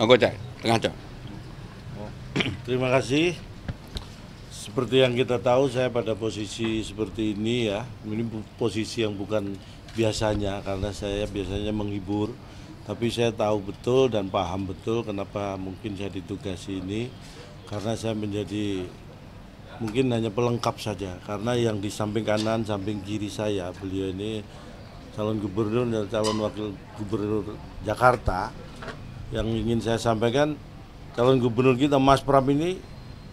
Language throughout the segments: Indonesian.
Anggota tengah cok. Terima kasih. Seperti yang kita tahu, saya pada posisi seperti ini ya. Ini posisi yang bukan biasanya, karena saya biasanya menghibur. Tapi saya tahu betul dan paham betul kenapa mungkin saya ditugasi ini. Karena saya menjadi mungkin hanya pelengkap saja. Karena yang di samping kanan, samping kiri saya, beliau ini calon gubernur dan calon wakil gubernur Jakarta. Yang ingin saya sampaikan, calon gubernur kita Mas Pram ini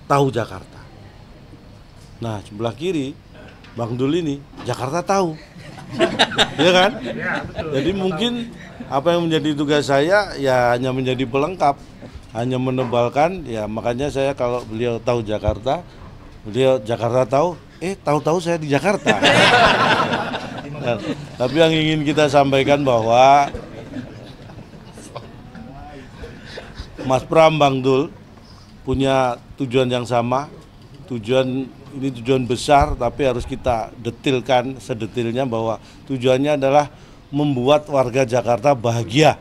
tahu Jakarta. Nah, sebelah kiri Bang Dul ini Jakarta tahu. Ya kan? Ya, betul. Jadi mungkin apa yang menjadi tugas saya ya hanya menjadi pelengkap, hanya menebalkan ya, makanya saya kalau beliau tahu Jakarta, beliau Jakarta tahu, tahu-tahu saya di Jakarta. Nah, tapi yang ingin kita sampaikan bahwa Mas Pram, Bang Dul punya tujuan yang sama. Tujuan besar, tapi harus kita detilkan sedetilnya bahwa tujuannya adalah membuat warga Jakarta bahagia.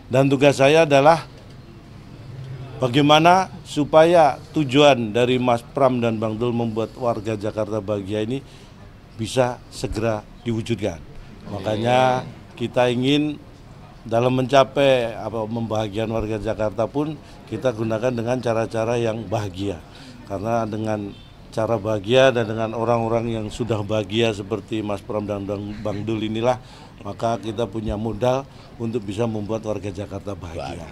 Dan tugas saya adalah bagaimana supaya tujuan dari Mas Pram dan Bang Dul membuat warga Jakarta bahagia ini bisa segera diwujudkan. Makanya kita ingin dalam mencapai membahagiakan warga Jakarta pun kita gunakan dengan cara-cara yang bahagia. Karena dengan cara bahagia dan dengan orang-orang yang sudah bahagia seperti Mas Pram dan Bang Dul inilah, maka kita punya modal untuk bisa membuat warga Jakarta bahagia.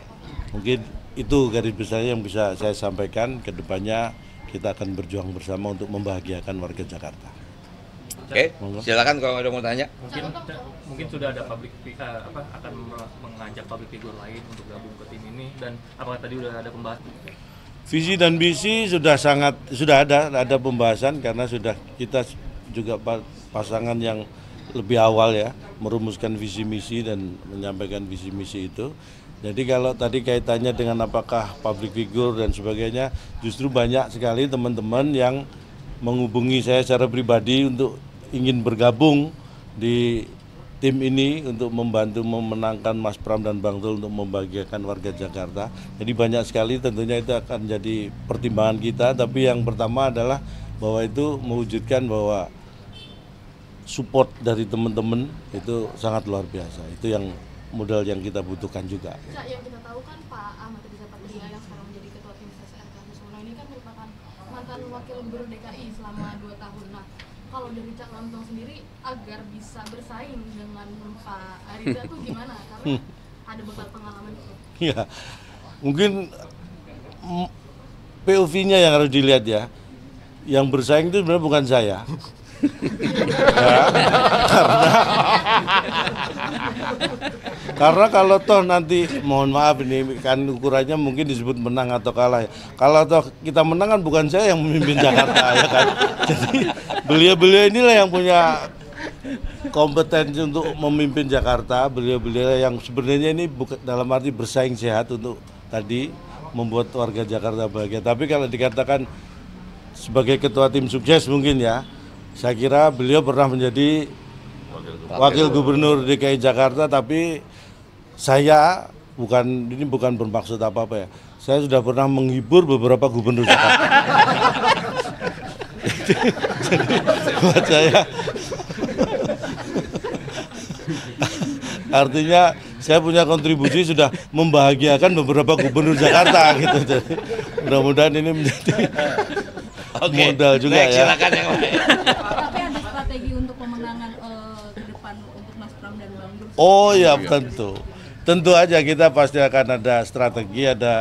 Mungkin itu garis besarnya yang bisa saya sampaikan. Kedepannya kita akan berjuang bersama untuk membahagiakan warga Jakarta. Oke, silakan kalau ada mau tanya. Mungkin sudah ada akan mengajak public figure lain untuk gabung ke tim ini, dan apakah tadi sudah ada pembahasan? Visi dan misi sudah ada pembahasan, karena sudah kita juga pasangan yang lebih awal ya merumuskan visi misi dan menyampaikan visi misi itu. Jadi kalau tadi kaitannya dengan apakah public figure dan sebagainya, justru banyak sekali teman-teman yang menghubungi saya secara pribadi untuk ingin bergabung di tim ini untuk membantu memenangkan Mas Pram dan Bang Dul untuk membahagiakan warga Jakarta. Jadi banyak sekali, tentunya itu akan jadi pertimbangan kita, tapi yang pertama adalah bahwa itu mewujudkan bahwa support dari teman-teman itu sangat luar biasa. Itu yang modal yang kita butuhkan juga. Yang kita tahu kan Pak Ahmad Riza Patria yang sekarang menjadi ketua tim ses RK Husmono ini kan merupakan mantan wakil gubernur DKI selama 2 tahun. Nah, kalau dari Cak Lontong sendiri agar bisa bersaing dengan Pak Riza tuh gimana? Karena ada bekal pengalaman itu. Ya, mungkin POV-nya yang harus dilihat ya. Yang bersaing itu sebenarnya bukan saya. Ya, karena kalau toh nanti, mohon maaf ini kan ukurannya mungkin disebut menang atau kalah ya. Kalau toh kita menang kan bukan saya yang memimpin Jakarta ya kan. Jadi beliau-beliau inilah yang punya kompetensi untuk memimpin Jakarta. Beliau-beliau yang sebenarnya ini bukan dalam arti bersaing sehat untuk tadi membuat warga Jakarta bahagia. Tapi kalau dikatakan sebagai ketua tim sukses mungkin ya, saya kira beliau pernah menjadi wakil gubernur DKI Jakarta, tapi saya bukan bermaksud apa-apa ya. Saya sudah pernah menghibur beberapa gubernur Jakarta. Jadi buat saya artinya saya punya kontribusi sudah membahagiakan beberapa gubernur Jakarta gitu. Jadi mudah-mudahan ini menjadi modal juga ya. Silakan yang lain. Tapi ada strategi untuk pemenangan ke depan untuk Mas Pram dan Bang Dul? Oh ya, tentu aja kita pasti akan ada strategi, ada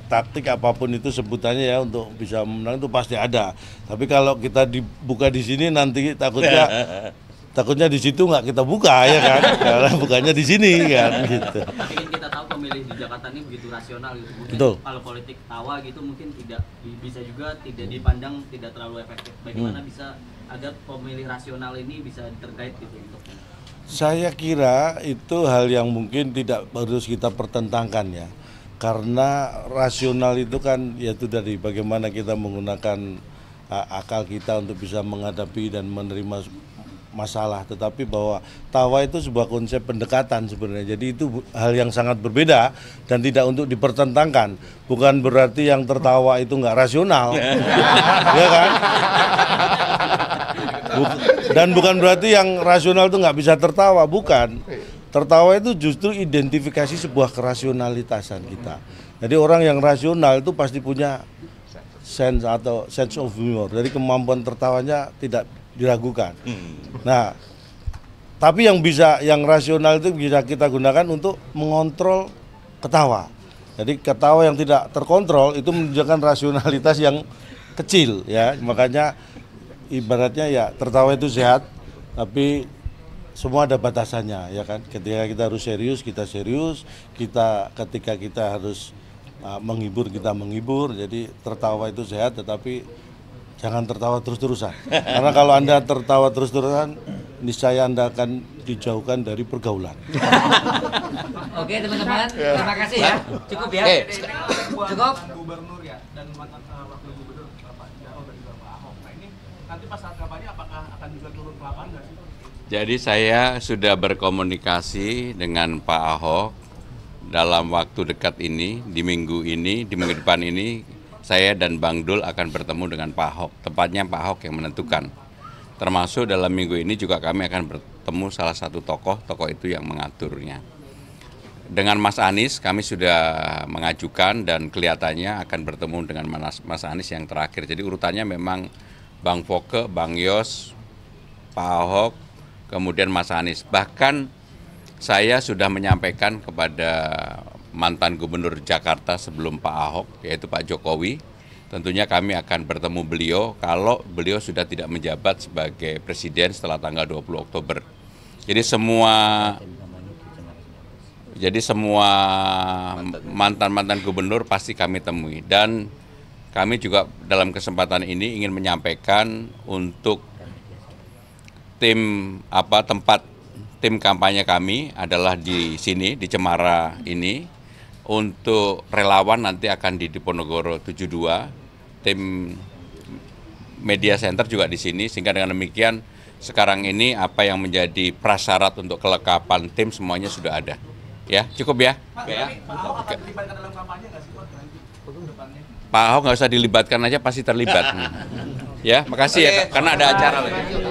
taktik apapun itu sebutannya ya untuk bisa menang, itu pasti ada. Tapi kalau kita dibuka di sini nanti takutnya di situ nggak kita buka ya kan, karena bukannya di sini kan gitu. Tapi kan kita tahu pemilih di Jakarta ini begitu rasional gitu. Mungkin Betul. Kalau politik tawa gitu mungkin tidak bisa juga tidak dipandang tidak terlalu efektif. Bagaimana bisa agar pemilih rasional ini bisa terkait gitu untuk? Saya kira itu hal yang mungkin tidak harus kita pertentangkan ya. Karena rasional itu kan yaitu dari bagaimana kita menggunakan akal kita untuk bisa menghadapi dan menerima masalah, tetapi bahwa tawa itu sebuah konsep pendekatan sebenarnya. Jadi itu hal yang sangat berbeda dan tidak untuk dipertentangkan. Bukan berarti yang tertawa itu nggak rasional, ya kan? Dan bukan berarti yang rasional itu nggak bisa tertawa, bukan. Tertawa itu justru identifikasi sebuah kerasionalitasan kita. Jadi orang yang rasional itu pasti punya sense atau sense of humor. Jadi kemampuan tertawanya tidak diragukan. Nah, tapi yang rasional itu bisa kita gunakan untuk mengontrol ketawa. Jadi ketawa yang tidak terkontrol itu menunjukkan rasionalitas yang kecil, ya. Makanya ibaratnya ya tertawa itu sehat, tapi semua ada batasannya, ya kan. Ketika kita harus serius, kita serius. Ketika kita harus menghibur, kita menghibur. Jadi tertawa itu sehat, tetapi jangan tertawa terus-terusan. Karena kalau Anda tertawa terus-terusan, niscaya Anda akan dijauhkan dari pergaulan. Oke teman-teman, terima kasih ya. Cukup ya. Cukup. Gubernur ya dan mantan wakil gubernur Pak Jarod dan juga Pak Ahok. Nah ini nanti pas saat kampanye apakah akan juga turun ke lapangan nggak sih? Jadi saya sudah berkomunikasi dengan Pak Ahok dalam waktu dekat ini, di minggu depan ini, saya dan Bang Dul akan bertemu dengan Pak Ahok. Tepatnya Pak Ahok yang menentukan. Termasuk dalam minggu ini juga kami akan bertemu salah satu tokoh itu yang mengaturnya. Dengan Mas Anies kami sudah mengajukan dan kelihatannya akan bertemu dengan Mas Anies yang terakhir. Jadi urutannya memang Bang Foke, Bang Yos, Pak Ahok, kemudian Mas Anies. Bahkan saya sudah menyampaikan kepada mantan gubernur Jakarta sebelum Pak Ahok, yaitu Pak Jokowi. Tentunya kami akan bertemu beliau kalau beliau sudah tidak menjabat sebagai presiden setelah tanggal 20 Oktober. Jadi semua mantan-mantan gubernur pasti kami temui. Dan kami juga dalam kesempatan ini ingin menyampaikan untuk tempat tim kampanye kami adalah di sini, di Cemara ini. Untuk relawan nanti akan di Diponegoro 72, tim media center juga di sini, sehingga dengan demikian sekarang ini apa yang menjadi prasyarat untuk kelengkapan tim semuanya sudah ada. Ya, cukup ya. Pak Ahok akan dilibatkan dalam kampanye nggak sih Pak? Pak Ahok nggak usah dilibatkan aja, pasti terlibat. Ya, makasih ya, karena ada acara lagi.